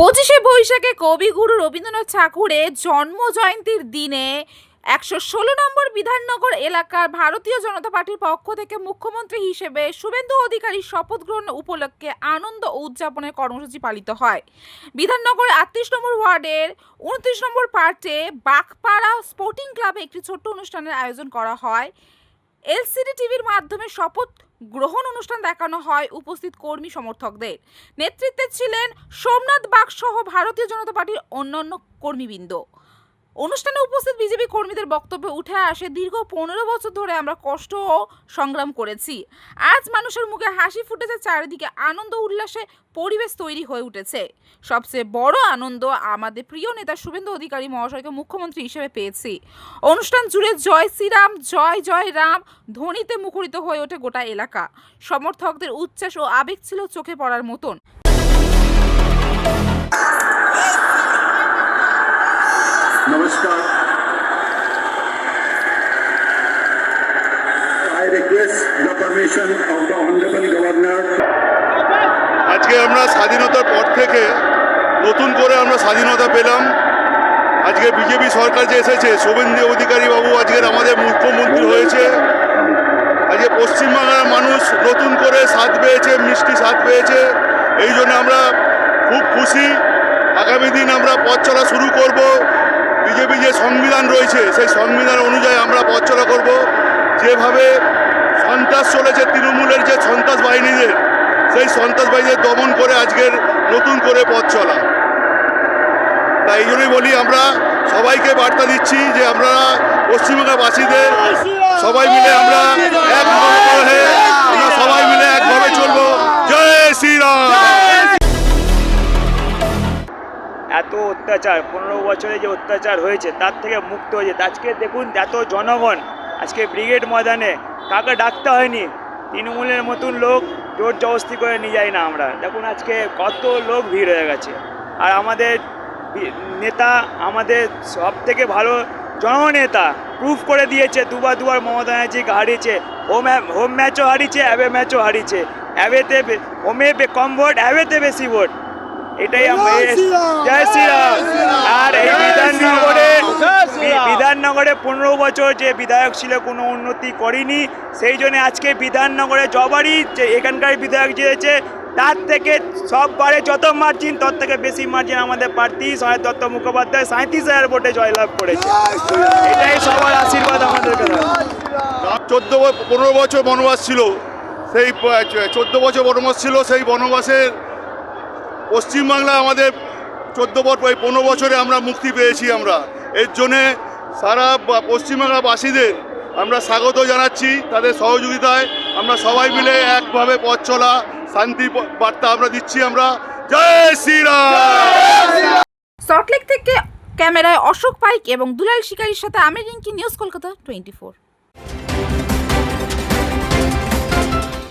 পঁচিশে বৈশাখে কবিগুরু রবীন্দ্রনাথ ঠাকুরের জন্ম জয়ন্তীর দিনে ১১৬ নম্বর বিধাননগর এলাকার ভারতীয় জনতা পার্টির পক্ষ থেকে মুখ্যমন্ত্রী হিসেবে শুভেন্দু অধিকারীর শপথ গ্রহণ উপলক্ষে আনন্দ ও উদযাপনের কর্মসূচি পালিত হয়। বিধাননগরের ৩৮ নম্বর ওয়ার্ডের ২৯ নম্বর পার্টে বাগপাড়া স্পোর্টিং ক্লাবে একটি ছোট্ট অনুষ্ঠানের আয়োজন করা হয়। এলসিডি টিভির মাধ্যমে শপথ গ্রহণ অনুষ্ঠান দেখানো হয় উপস্থিত কর্মী সমর্থকদের। নেতৃত্বে ছিলেন সোমনাথ বাগ সহ ভারতীয় জনতা পার্টির অন্যান্য কর্মীবৃন্দ। অনুষ্ঠানে উপস্থিত বিজেপি কর্মীদের বক্তব্যে উঠে আসে, দীর্ঘ ১৫ বছর ধরে আমরা কষ্ট ও সংগ্রাম করেছি। আজ মানুষের মুখে হাসি ফুটেছে, চারিদিকে আনন্দ উল্লাসে পরিবেশ তৈরি হয়ে উঠেছে। সবচেয়ে বড় আনন্দ আমাদের প্রিয় নেতা শুভেন্দু অধিকারী মহাশয়কে মুখ্যমন্ত্রী হিসেবে পেয়েছি। অনুষ্ঠান জুড়ে জয় শ্রীরাম, জয় জয় রাম ধ্বনিতে মুখরিত হয়ে ওঠে গোটা এলাকা। সমর্থকদের উচ্ছ্বাস ও আবেগ ছিল চোখে পড়ার মতন। Namaskar. I request the permission of the Honorable Governor. আজকে আমরা স্বাধীনতার পর থেকে নতুন করে আমরা স্বাধীনতা পেলাম। আজকে বিজেপি সরকার যে এসেছে, শুভেন্দু অধিকারী বাবু আজকের আমাদের মুখ্যমন্ত্রী হয়েছে। আজকে পশ্চিমবাংলার মানুষ নতুন করে স্বাদ পেয়েছে, মিষ্টি স্বাদ পেয়েছে। এই জন্য আমরা খুব খুশি। আগামী দিন আমরা পথ চলা শুরু করব। বিজেপি যে সংবিধান রয়েছে সেই সংবিধান অনুযায়ী আমরা পথ চলা করব। যেভাবে সন্ত্রাস চলেছে তৃণমূলের যে সন্ত্রাস বাহিনীদের, সেই সন্ত্রাস বাহিনীদের দমন করে আজকের নতুন করে পথ চলা। তাই এই জন্যই বলি, আমরা সবাইকে বার্তা দিচ্ছি যে আমরা পশ্চিমবঙ্গবাসীদের সবাই মিলে আমরা সবাই মিলে একভাবে চলবো। জয় শ্রীরাম। এত অত্যাচার ১৫ বছরে যে অত্যাচার হয়েছে তার থেকে মুক্ত হয়েছে। আজকে দেখুন এত জনগণ আজকে ব্রিগেড ময়দানে, কাকে ডাকতে হয়নি, তৃণমূলের মতন লোক জোর জবস্তি করে নিয়ে যাই না আমরা। দেখুন আজকে কত লোক ভিড় হয়ে গেছে। আর আমাদের নেতা, আমাদের সব থেকে ভালো জননেতা, প্রুফ করে দিয়েছে। দুবার মমতা ব্যানার্জিকে হারিয়েছে, হোম ম্যাচও হারিয়েছে, অ্যাওয়ে ম্যাচও হারিয়েছে। অ্যাওয়েতে হোমে কম ভোট, অ্যাওয়েতে বেশি ভোট। এটাই জয় শ্রীরাম। আর এই বিধাননগরে ১৫ বছর যে বিধায়ক ছিল কোনো উন্নতি করেনি, সেই জন্য আজকে বিধাননগরে যবারই যে এখানকার বিধায়ক জিতেছে তার থেকে সববারে যত মার্জিন, তার থেকে বেশি মার্জিন আমাদের প্রার্থী সহায় দত্ত মুখোপাধ্যায় ৩৭,০০০ ভোটে জয়লাভ করেছে। এটাই সবার আশীর্বাদ আমাদের কাছে। ১৫ বছর বনবাস ছিল, সেই 14 বছর বনবাস ছিল। সেই বনবাসের পশ্চিমবাংলা আমাদের 15 বছরে আমরা মুক্তি পেয়েছি। আমরা এর জন্যে সারা পশ্চিমবাংলাবাসীদের আমরা স্বাগত জানাচ্ছি। তাদের সহযোগিতায় আমরা সবাই মিলে একভাবে পথ চলা, শান্তি বার্তা আমরা দিচ্ছি। আমরা জয় শ্রীরাম। সল্টলেক থেকে ক্যামেরায় অশোক পাইক এবং দুলাল শিকারীর সাথে আমি রিঙ্কি, নিউজ কলকাতা 24।